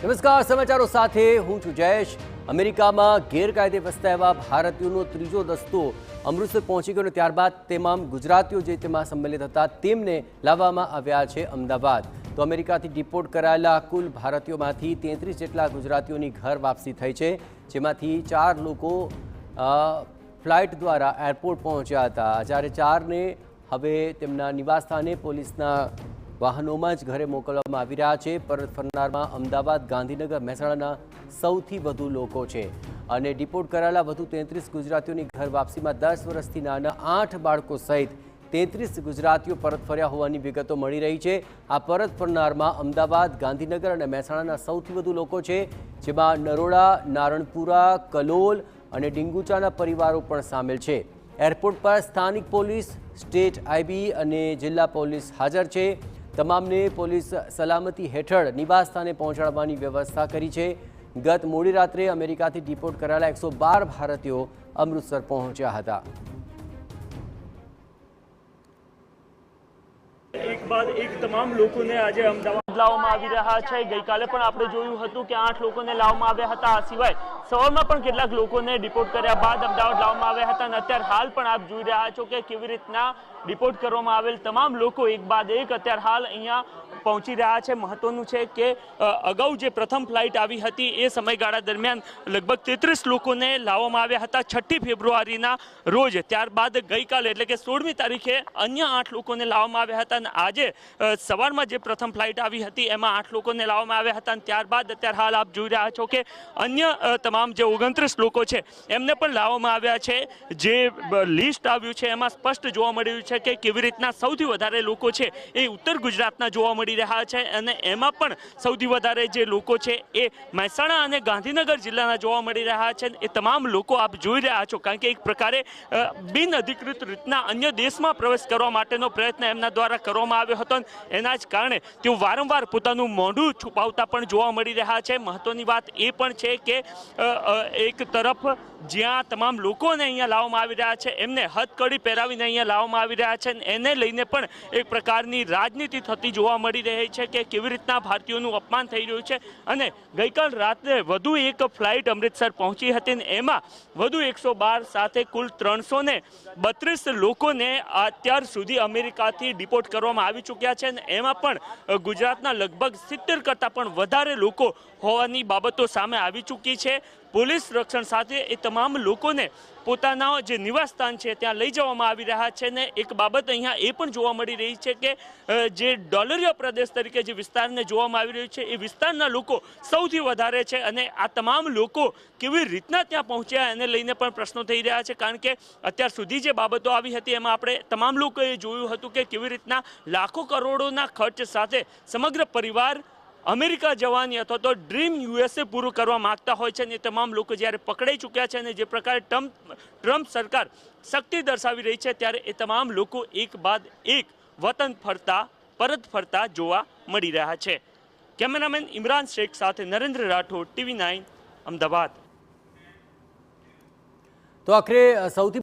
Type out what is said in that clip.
નમસ્કાર, સમાચારો સાથે હું છું જયેશ। અમેરિકામાં ગેરકાયદે વસતા એવા ભારતીયોનો ત્રીજો દસ્તો અમૃતસર પહોંચી ગયો અને ત્યારબાદ તમામ ગુજરાતીઓ જે તેમાં સંમેલિત હતા તેમને લાવવામાં આવ્યા છે અમદાવાદ। તો અમેરિકાથી ડિપોર્ટ કરાયેલા કુલ ભારતીયોમાંથી 33 જેટલા ગુજરાતીઓની ઘર વાપસી થઈ છે, જેમાંથી 4 લોકો ફ્લાઇટ દ્વારા એરપોર્ટ પહોંચ્યા હતા, જ્યારે 4ને હવે તેમના નિવાસસ્થાને પોલીસના વાહનોમાં જ ઘરે મોકલવામાં આવી રહ્યા છે। પરત ફરનારમાં અમદાવાદ, ગાંધીનગર, મહેસાણાના સૌથી વધુ લોકો છે અને ડિપોર્ટ કરાયેલા વધુ 33 ગુજરાતીઓની ઘર વાપસીમાં 10 વર્ષથી નાના 8 બાળકો સહિત 33 ગુજરાતીઓ પરત ફર્યા હોવાની વિગતો મળી રહી છે। આ પરત ફરનારમાં અમદાવાદ, ગાંધીનગર અને મહેસાણાના સૌથી વધુ લોકો છે, જેમાં નરોડા, નારણપુરા, કલોલ અને ડીંગુચાના પરિવારો પણ સામેલ છે। એરપોર્ટ પર સ્થાનિક પોલીસ, સ્ટેટ આઈબી અને જિલ્લા પોલીસ હાજર છે। તમામને પોલીસ સલામતી હેઠળ નિવાસસ્થાને પહોંચાડવાની વ્યવસ્થા કરી છે। ગત મોડી રાત્રે અમેરિકાથી ડિપોર્ટ કરાયેલા 112 ભારતીયો અમૃતસર પહોંચ્યા હતા। એક બાદ એક તમામ લોકોને આજે અમદાવાદ લાવવામાં આવી રહ્યા છે। ગઈકાલે પણ આપણે જોયું હતું કે 8 લોકોને લાવવામાં આવ્યા હતા। આ સિવાય સવારમાં પણ કેટલાક લોકોને ડિપોર્ટ કર્યા બાદ અમદાવાદ લાવવામાં આવ્યા હતા અને અત્યારે હાલ પણ આપ જોઈ રહ્યા છો કે કેવી રીતના ડિપોર્ટ કરવામાં આવેલ તમામ લોકો એક બાદ એક અત્યારે હાલ અહીંયા પહોંચી રહ્યા છે। મહત્વનું છે કે અગાઉ જે પ્રથમ ફ્લાઇટ આવી હતી એ સમયગાળા દરમિયાન લગભગ 33 લોકોને લાવવામાં આવ્યા હતા 6 ફેબ્રુઆરીના રોજ। ત્યારબાદ ગઈકાલે એટલે કે 16મી તારીખે અન્ય 8 લોકોને લાવવામાં આવ્યા હતા અને આજે સવારમાં જે પ્રથમ ફ્લાઇટ આવી હતી એમાં 8 લોકોને લાવવામાં આવ્યા હતા અને ત્યારબાદ અત્યારે હાલ આપ જોઈ રહ્યા છો કે અન્ય તમામ જે 29 લોકો છે એમને પણ લાવવામાં આવ્યા છે। જે લિસ્ટ આવ્યું છે એમાં સ્પષ્ટ જોવા મળી રહ્યું છે કે કેવી રીતના સૌથી વધારે લોકો છે એ ઉત્તર ગુજરાતના જોવા મળી રહ્યા છે અને એમાં પણ સૌથી વધારે જે લોકો છે એ મહેસાણા અને ગાંધીનગર જિલ્લાના જોવા મળી રહ્યા છે। એ તમામ લોકો આપ જોઈ રહ્યા છો, કારણ કે એક પ્રકારે બિન અધિકૃત રીતના અન્ય દેશમાં પ્રવેશ કરવા માટેનો પ્રયત્ન એમના દ્વારા કરવામાં આવ્યો હતો। એના જ કારણે તેઓ વારંવાર પોતાનું મોઢું છુપાવતા પણ જોવા મળી રહ્યા છે। મહત્વની વાત એ પણ છે કે એક તરફ જ્યાં તમામ લોકોને અહીંયા લાવવામાં આવી રહ્યા છે એમને હથકડી પહેરાવીને અહીંયા લાવવામાં આવી રહ્યા છે, એને લઈને પણ એક પ્રકારની રાજનીતિ થતી જોવા મળી રહી છે કે કેવી રીતના ભારતીયોનું અપમાન થઈ રહ્યું છે। અને ગઈકાલ રાત્રે વધુ એક ફ્લાઇટ અમૃતસર પહોંચી હતી અને એમાં વધુ 112 સાથે કુલ 332 લોકોને અત્યાર સુધી અમેરિકાથી ડિપોર્ટ કરવામાં આવી ચૂક્યા છે અને એમાં પણ ગુજરાતના લગભગ 70 કરતાં પણ વધારે લોકો હોવાની બાબતો સામે આવી ચૂકી છે। પોલીસ રક્ષણ સાથે એ તમામ લોકોને પોતાના જે નિવાસસ્થાન છે ત્યાં લઈ જવામાં આવી રહ્યા છે ને એક બાબત અહીંયા એ પણ જોવા મળી રહી છે કે જે ડોલરિયા પ્રદેશ તરીકે જે વિસ્તારને જોવામાં આવી રહ્યું છે એ વિસ્તારના લોકો સૌથી વધારે છે અને આ તમામ લોકો કેવી રીતના ત્યાં પહોંચ્યા એને લઈને પણ પ્રશ્નો થઈ રહ્યા છે, કારણ કે અત્યાર સુધી જે બાબતો આવી હતી એમાં આપણે તમામ લોકોએ જોયું હતું કે કેવી રીતના લાખો કરોડોના ખર્ચ સાથે સમગ્ર પરિવાર અમેરિકા જવાની અથવા તો ડ્રીમ યુએસએ પૂરું કરવા માંગતા હોય છે અને એ તમામ લોકો જ્યારે પકડાઈ ચૂક્યા છે અને જે પ્રકારે ટ્રમ્પ સરકાર શક્તિ દર્શાવી રહી છે ત્યારે એ તમામ લોકો એક બાદ એક વતન પરત ફરતા જોવા મળી રહ્યા છે। કેમેરામેન ઇમરાન શેખ સાથે નરેન્દ્ર રાઠોડ, TV9 અમદાવાદ। તો આખરે સૌથી